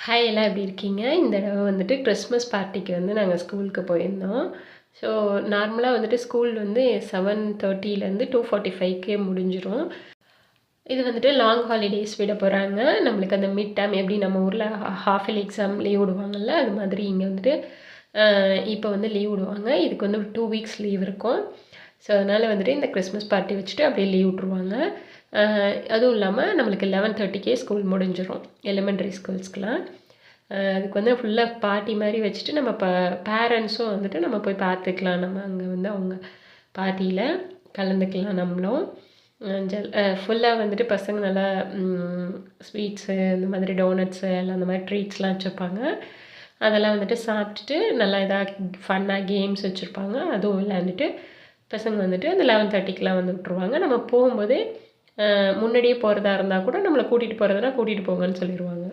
Hi எல்லாம் எப்படி இருக்கீங்க? இந்த தடவை வந்துட்டு கிறிஸ்மஸ் பார்ட்டிக்கு வந்து நாங்கள் ஸ்கூலுக்கு போயிருந்தோம். ஸோ நார்மலாக வந்துட்டு ஸ்கூல் வந்து 7:30லேருந்து 2:45க்கே முடிஞ்சிடும். இது வந்துட்டு லாங் ஹாலிடேஸ் விட போகிறாங்க. நம்மளுக்கு அந்த மிட் டேர்ம் எப்படி நம்ம ஊரில் ஹாஃப் இயர்லி எக்ஸாம் லீவ் விடுவாங்கல்ல, அது மாதிரி இங்கே வந்துட்டு இப்போ வந்து லீவ் விடுவாங்க. இதுக்கு வந்து 2 வீக்ஸ் லீவ் இருக்கும். ஸோ அதனால் வந்துட்டு இந்த கிறிஸ்மஸ் பார்ட்டி வச்சுட்டு அப்படியே லீவ் விட்ருவாங்க. அதுவும் இல்லாமல் நம்மளுக்கு 11:30க்கே ஸ்கூல் முடிஞ்சிடும் எலிமெண்ட்ரி ஸ்கூல்ஸ்க்கெலாம். அதுக்கு வந்து ஃபுல்லாக பார்ட்டி மாதிரி வச்சுட்டு நம்ம பேரண்ட்ஸும் வந்துட்டு நம்ம போய் பார்த்துக்கலாம். நம்ம அங்கே வந்து அவங்க பார்ட்டியில் கலந்துக்கலாம் நம்மளும். ஃபுல்லாக வந்துட்டு பசங்க நல்லா ஸ்வீட்ஸு இந்த மாதிரி டோனட்ஸு எல்லாம் அந்த மாதிரி ட்ரீட்ஸ்லாம் வச்சுருப்பாங்க. அதெல்லாம் வந்துட்டு சாப்பிட்டுட்டு நல்லா இதாக ஃபன்னாக கேம்ஸ் வச்சுருப்பாங்க. அதுவும் விளையாண்டுட்டு பசங்க வந்துட்டு அந்த 11:30க்கெலாம் வந்து விட்ருவாங்க. நம்ம போகும்போதே முன்னாடியே போகிறதா இருந்தால் கூட நம்மளை கூட்டிகிட்டு போகிறதுனா கூட்டிகிட்டு போங்கன்னு சொல்லிடுவாங்க.